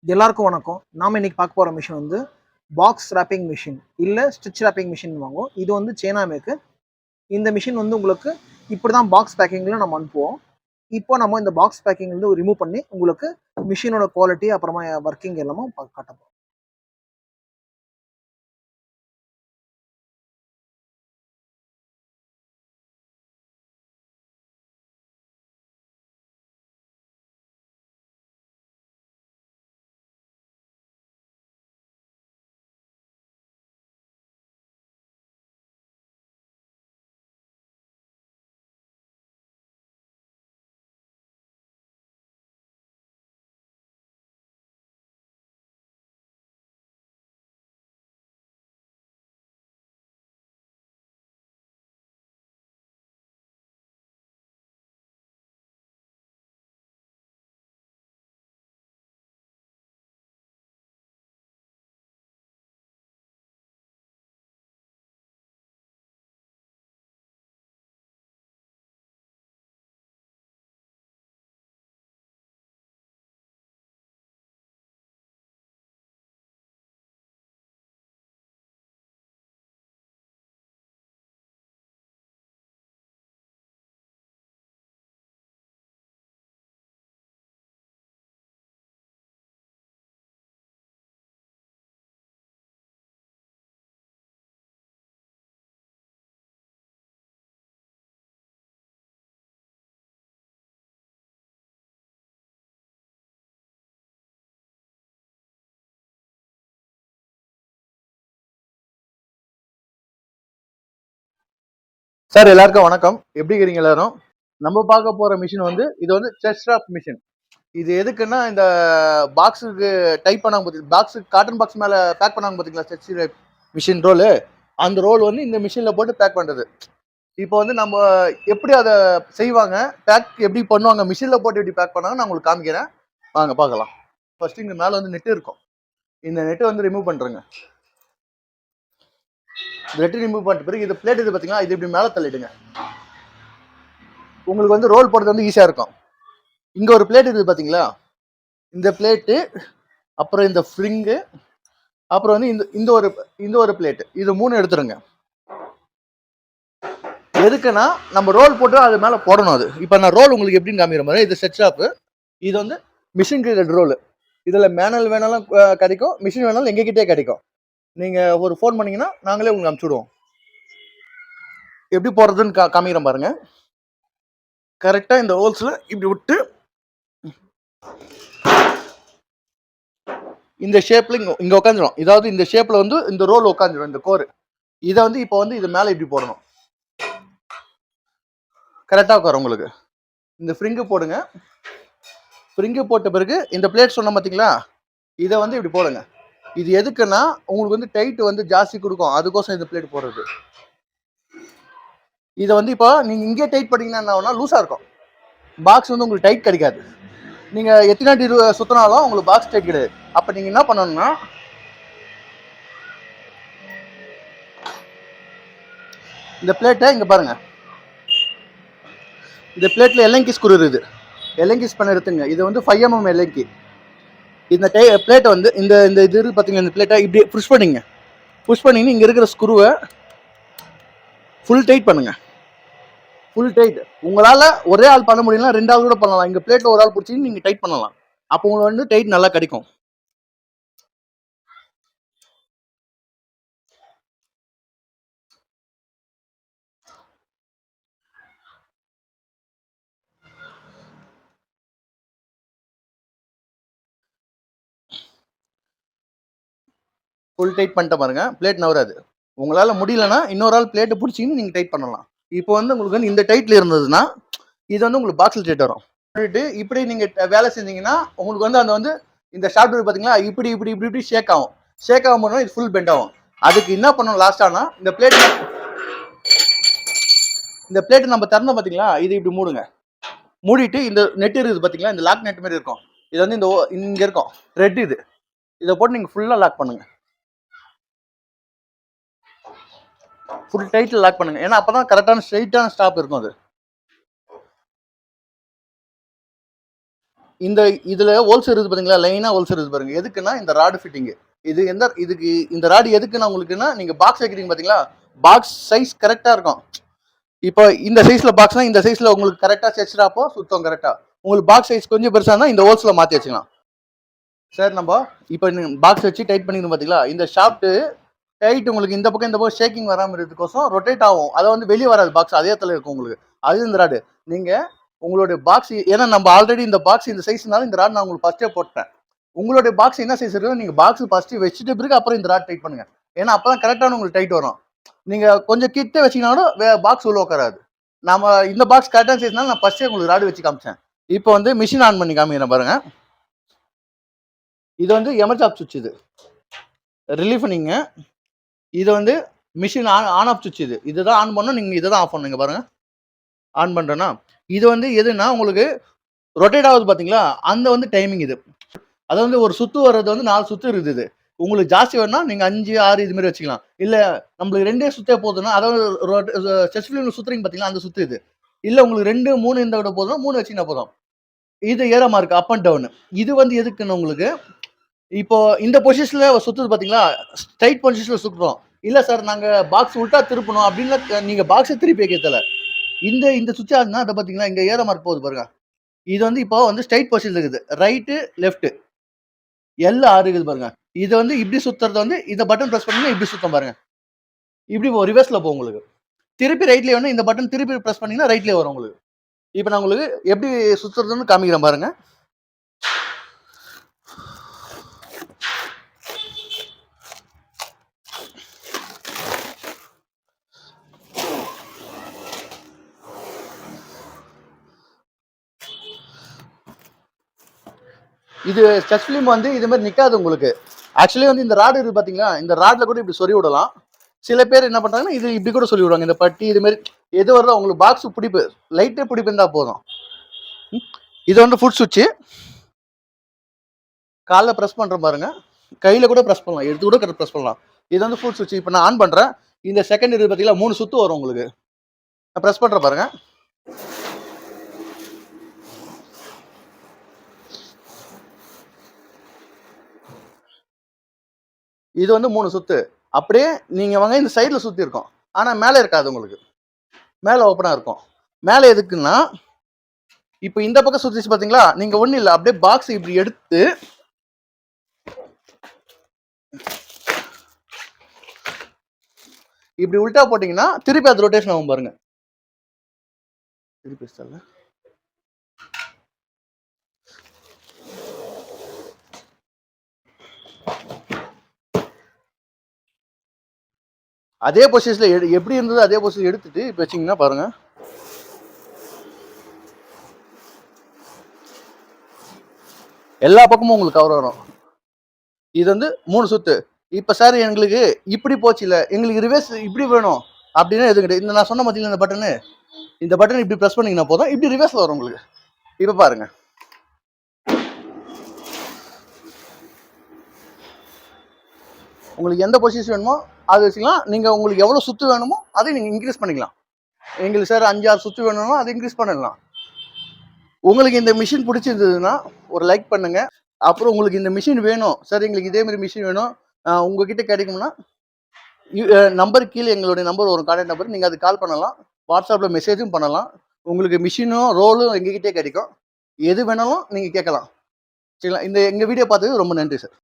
எல்லாருக்கும் வணக்கம். நாம இன்னைக்கு பார்க்க போற மிஷின் வந்து பாக்ஸ் ராப்பிங் மிஷின் இல்ல ஸ்டிச் ராப்பிங் மிஷின் வாங்குவோம். இது வந்து சைனா மேக்கு. இந்த மிஷின் வந்து உங்களுக்கு இப்படிதான் பாக்ஸ் பேக்கிங்ல நம்ம அனுப்புவோம். இப்போ நம்ம இந்த பாக்ஸ் பேக்கிங் வந்து ரிமூவ் பண்ணி உங்களுக்கு மிஷினோட குவாலிட்டி அப்புறமா ஒர்க்கிங் எல்லாமே காட்ட போறோம். சார் எல்லாருக்கும் வணக்கம். எப்படி இருக்கிறீங்க எல்லாரும்? நம்ம பார்க்க போற மிஷின் வந்து இது வந்து செஸ்ட் ராப் மிஷின். இது எதுக்குன்னா இந்த பாக்ஸுக்கு டைப் பண்ணாங்க பார்த்தீங்களா, பாக்ஸுக்கு காட்டன் பாக்ஸ் மேல பேக் பண்ணாங்க பார்த்தீங்களா, செஸ்ட் ராப் மிஷின் ரோல். அந்த ரோல் வந்து இந்த மிஷின்ல போட்டு பேக் பண்றது. இப்போ வந்து நம்ம எப்படி அதை செய்வாங்க, பேக் எப்படி பண்ணுவாங்க, மிஷின்ல போட்டு எப்படி பேக் பண்ணாங்க நான் உங்களுக்கு காமிக்கிறேன். வாங்க பார்க்கலாம். ஃபர்ஸ்ட் இங்க மேல வந்து நெட் இருக்கும். இந்த நெட்டை வந்து ரிமூவ் பண்றேங்க. நெட் ரிமூவ் பண்ணிட்ட பிறகு இது பிளேட் இது பார்த்தீங்களா, இது இப்படி மேலே தள்ளிடுங்க. உங்களுக்கு வந்து ரோல் போடுறது வந்து ஈஸியாக இருக்கும். இங்கே ஒரு பிளேட் இருக்குது பார்த்தீங்களா, இந்த பிளேட்டு, அப்புறம் இந்த ஃப்ரிங்கு, அப்புறம் வந்து இந்த ஒரு பிளேட்டு, இது 3 எடுத்துருங்க. எதுக்குன்னா நம்ம ரோல் போட்டு அது மேலே போடணும். அது இப்போ நான் ரோல் உங்களுக்கு எப்படின்னு காமிக்கிற மாதிரி, இது செட் ஷாப்பு. இது வந்து மிஷின் கிரேடட் ரோல். இதில் மேனுவல் வேணாலும் கிடைக்கும், மிஷின் வேணாலும் எங்ககிட்டே கிடைக்கும். நீங்கள் ஒரு ஃபோன் பண்ணிங்கன்னா நாங்களே உங்களுக்கு அனுப்பிச்சுடுவோம். எப்படி போடுறதுன்னு காமிக்கிறேன் பாருங்க. கரெக்டாக இந்த ஹோல்ஸில் இப்படி விட்டு இந்த ஷேப்ல இங்க உட்காந்துரும். இதாவது இந்த ஷேப்ல வந்து இந்த ரோல் உட்காந்துரும், இந்த கோர். இதை வந்து இப்போ வந்து இது மேலே இப்படி போடணும். கரெக்டாக உட்காரும் உங்களுக்கு. இந்த ஃப்ரிங்கு போடுங்க. ஃப்ரிங்கு போட்ட பிறகு இந்த பிளேட் சொன்ன பார்த்தீங்களா, இதை வந்து இப்படி போடுங்க. இது எதுக்குன்னா உங்களுக்கு வந்து டைட் வந்து ஜாஸ்தி கொடுக்கும், அதுக்கோசம் இந்த பிளேட் போடுறது. இதை வந்து இப்போ நீங்கள் இங்கே டைட் பண்ணிங்கன்னா என்ன ஆகும்னா லூஸாக இருக்கும். பாக்ஸ் வந்து உங்களுக்கு டைட் கிடைக்காது. நீங்கள் எத்தனை அடி சுற்றினாலும் உங்களுக்கு பாக்ஸ் டைட் கிடையாது. அப்போ நீங்கள் என்ன பண்ணணும்னா, இந்த பிளேட்டை இங்கே பாருங்க. இந்த பிளேட்டில் எல்எங்கி ஸ்க்ரூ இருக்குது. எல்எங்கிஸ் பண்ண எடுத்துங்க. இது வந்து 5 mm எல்எங்கி. இந்த பிளேட்டை வந்து இந்த இது இருக்குது பார்த்தீங்கன்னா, இந்த பிளேட்டை இப்படி புஷ் பண்ணிங்க. புஷ் பண்ணிங்கன்னா இங்கே இருக்கிற ஸ்க்ரூவை ஃபுல் டைட் பண்ணுங்க. Full tight. உங்களால் ஒரே ஆள் பண்ண முடியலன்னா 2 ஆள் கூட பண்ணலாம். இங்கே பிளேட்டில் ஒரு ஆள் பிடிச்சி நீங்கள் டைட் பண்ணலாம். அப்போ உங்களுக்கு வந்து டைட் நல்லா கிடைக்கும். ஃபுல் டைட் பண்ணிட்ட பாருங்க, பிளேட் நவராது. உங்களால் முடியலன்னா இன்னொரு ஆள் பிளேட்டை பிடிச்சின்னு நீங்கள் டைட் பண்ணலாம். இப்போ வந்து உங்களுக்கு வந்து இந்த டைட்டில் இருந்ததுன்னா இது வந்து உங்களுக்கு பாக்ஸில் டைட் வரும். இப்படி நீங்கள் வேலை செஞ்சீங்கன்னா உங்களுக்கு வந்து அந்த வந்து இந்த ஷார்ட்வேர் பார்த்தீங்களா, இப்படி இப்படி இப்படி இப்படி ஷேக் ஆகும். ஷேக் ஆகும் போது இது ஃபுல் பெண்ட் ஆகும். அதுக்கு என்ன பண்ணணும் லாஸ்டானா, இந்த பிளேட் நம்ம திறந்தோம் பார்த்தீங்களா, இது இப்படி மூடுங்க. மூடிட்டு இந்த நெட் இருக்குது பார்த்தீங்களா, இந்த லாக் நெட் மாதிரி இருக்கும். இது வந்து இங்கே இருக்கும் ரெட். இதை போட்டு நீங்கள் ஃபுல்லாக லாக் பண்ணுங்க. ஃபுல் டைட்டில் லாக் பண்ணுங்க. ஏன்னா அப்பதான் கரெக்டான ஸ்ட்ரைட்டான ஸ்டாப் இருக்கும். அது இந்த இதுல ஹோல்ஸ் இருக்குது பாத்தீங்களா, லைனா ஹோல்ஸ் இருக்குது பாருங்க. எதுக்குன்னா இந்த ராடு ஃபிட்டிங். இதுக்கு இந்த ராடு எதுக்குன்னா உங்களுக்குன்னா, நீங்க பாக்ஸ் வைக்கிறீங்க பாத்தீங்களா, பாக்ஸ் சைஸ் கரெக்டா இருக்கும். இப்போ இந்த சைஸ்ல பாக்ஸ்னா இந்த சைஸ்ல உங்களுக்கு கரெக்டா செஸ்டாப்போ சுத்தம் கரெக்டா. உங்களுக்கு பாக்ஸ் சைஸ் கொஞ்சம் பெருசா இருந்தா இந்த ஹோல்ஸ்ல மாத்தி வச்சுக்கலாம். சார் நம்ம இப்போ பாக்ஸ் வச்சு டைட் பண்ணிக்கணும் பாத்தீங்களா, இந்த ஷாஃப்ட் டைட் உங்களுக்கு இந்த பக்கம் ஷேக்கிங் வராம இருக்கிறதுக்கோசம் ரொட்டேட் ஆகும். அதை வந்து வெளியே வராது, பாக்ஸ் அதே இடத்துல இருக்கும் உங்களுக்கு. அது இந்த ராடு நீங்க உங்களுடைய பாக்ஸ், ஏன்னா நம்ம ஆல்ரெடி இந்த பாக்ஸ் இந்த சைஸ்னால இந்த ராட் நான் உங்களுக்கு ஃபர்ஸ்டே போட்டேன். உங்களுடைய பாக்ஸ் என்ன சைஸ் இருக்கோ நீங்க பாக்ஸ் ஃபர்ஸ்ட் வச்சுட்டு பிறகு அப்புறம் இந்த ராட் டைட் பண்ணுங்க. ஏன்னா அப்பதான் கரெக்டான உங்களுக்கு டைட் வரும். நீங்க கொஞ்சம் கிட்ட வச்சீங்கன்னாலும் பாக்ஸ் உள்ள உட்காராது. நம்ம இந்த பாக்ஸ் கரெக்டான சைஸ்னால நான் ஃபர்ஸ்டே உங்களுக்கு ராடு வச்சு காமிச்சேன். இப்போ வந்து மிஷின் ஆன் பண்ணி காமிக்கிறேன் பாருங்க. இது வந்து எமர்ஜாப் சுவிட்ச், இது ரிலீஃப் நீங்க. இது வந்து மிஷின் ஆன் ஆஃப் சுவிட்ச். இதுதான் ஆன் பண்ணணும், நீங்க இதை தான் ஆஃப் பண்ணுங்க பாருங்க. ஆன் பண்றேன்னா இது வந்து எதுனா உங்களுக்கு ரொட்டேட் ஆகுது பாத்தீங்களா, அந்த வந்து டைமிங் இது. அது வந்து ஒரு சுத்து வர்றது வந்து 4 சுத்து இருக்குது. உங்களுக்கு ஜாஸ்தி வேணும்னா நீங்க 5, 6 இது மாதிரி வச்சுக்கலாம். இல்ல நம்மளுக்கு 2 சுத்தே போதுன்னா, அதாவது செஸ் ஃபிலிம்ல சுத்துறீங்க பாத்தீங்களா, அந்த சுத்து இது. இல்ல உங்களுக்கு 2, 3 இந்த விட போதும், 3 வச்சீங்கன்னா போதும். இது ஏற மார்க் அப் அண்ட் டவுன். இது வந்து எதுக்குன்னு உங்களுக்கு, இப்போ இந்த பொசிஷன்ல சுத்துது பாத்தீங்களா, ஸ்ட்ரைட் பொசிஷன்ல சுத்துறோம். இல்ல சார் நாங்க பாக்ஸ் உல்டா திருப்பணும் அப்படின்னு நீங்க பாக்ஸ் திருப்பி வைக்கிறதுல இந்த இந்த சுவிட்ச் ஆகுதுன்னா அதை பாத்தீங்களா, இங்க ஏற மார்க் போகுது பாருங்க. இது வந்து இப்போ வந்து ஸ்ட்ரைட் பொசிஷன் இருக்குது. ரைட்டு லெஃப்ட் எல் ஆறு இருக்குது பாருங்க. இது வந்து இப்படி சுத்துறது வந்து இந்த பட்டன் பிரஸ் பண்ணீங்கன்னா இப்படி சுத்தம் பாருங்க. இப்படி ரிவர்ஸ்ல போகும் உங்களுக்கு. திருப்பி ரைட்லயே வந்து இந்த பட்டன் திருப்பி பிரஸ் பண்ணீங்கன்னா ரைட்லயே வரும் உங்களுக்கு. இப்போ நான் உங்களுக்கு எப்படி சுத்துறதுன்னு காமிக்கிறேன் பாருங்க. இது செஸ் ஃபிலிம் வந்து இது மாதிரி நிக்காது உங்களுக்கு. ஆக்சுவலி வந்து இந்த ராடு இருக்கு பாத்தீங்களா, இந்த ராட்ல கூட இப்படி சொறி விடலாம். சில பேர் என்ன பண்றாங்கன்னா இது இப்படி கூட சொல்லி விடுவாங்க. இந்த பட்டி இது மாதிரி எது வருதோ உங்களுக்கு பாக்ஸ் பிடிப்பு லைட்டே பிடிப்பு இருந்தா போதும். இது வந்து ஃபுட் சுவிட்ச். காலைல ப்ரெஸ் பண்றேன் பாருங்க. கையில கூட ப்ரெஸ் பண்ணலாம், எடுத்து கூட ப்ரெஸ் பண்ணலாம். இது வந்து ஃபுட் சுவிட்ச். இப்போ நான் ஆன் பண்றேன். இந்த செகண்ட் இருக்கு பாத்தீங்களா, 3 சுத்து வரும் உங்களுக்கு. நான் ப்ரெஸ் பண்றேன் பாருங்க. இது வந்து 3 சுத்து. அப்படியே நீங்க வாங்க இந்த சைடுல சுத்தி இருக்கும். ஆனா மேல இருக்காது உங்களுக்கு. மேல ஓப்பனா இருக்கும். மேல எதுக்குன்னா, இப்போ இந்த பக்கம் சுத்திச்சு பாத்தீங்களா, நீங்க ஒண்ணு இல்ல அப்படியே பாக்ஸ் இப்படி எடுத்து இப்படி உல்டா போட்டீங்கன்னா திருப்பி அது ரொட்டேஷன் ஆகும் பாருங்க. திருப்பி சொல்ல அதே பொசிஷன்ல எப்படி இருந்தது அதே பொசிஷன் எடுத்துட்டு இப்ப வச்சீங்கன்னா பாருங்க. எல்லா பக்கமும் உங்களுக்கு கவர் வரும். இது வந்து 3 சுத்து. இப்ப சார் எங்களுக்கு இப்படி போச்சு, இல்ல எங்களுக்கு ரிவர்ஸ் இப்படி வேணும் அப்படின்னா எது கிடையாது. இந்த நான் சொன்ன பாத்தீங்களா இந்த பட்டன் இப்படி பிரஸ் பண்ணீங்கன்னா போதும், இப்படி ரிவர்ஸ்ல வரும் உங்களுக்கு. இப்ப பாருங்க. உங்களுக்கு எந்த பொசிஷன் வேணுமோ அது வச்சுக்கலாம். நீங்க உங்களுக்கு எவ்வளவு சுத்து வேணுமோ அதை நீங்க இன்க்ரீஸ் பண்ணிக்கலாம். எங்களுக்கு சார் 5, 6 சுத்து வேணும்னா அதை இன்க்ரீஸ் பண்ணிடலாம். உங்களுக்கு இந்த மிஷின் பிடிச்சிருந்ததுன்னா ஒரு லைக் பண்ணுங்க. அப்புறம் உங்களுக்கு இந்த மிஷின் வேணும் சார், எங்களுக்கு இதே மாதிரி மிஷின் வேணும் உங்ககிட்ட கிடைக்கும்னா நம்பர் கீழே எங்களுடைய நம்பர் ஒரு கான்டாக்ட் நம்பர், நீங்க அது கால் பண்ணலாம். வாட்ஸ்அப்ல மெசேஜும் பண்ணலாம். உங்களுக்கு மிஷினும் ரோலும் எங்ககிட்டே கிடைக்கும். எது வேணாலும் நீங்க கேட்கலாம். சரிங்களா? இந்த எங்க வீடியோ பார்த்ததுக்கு ரொம்ப நன்றி சார்.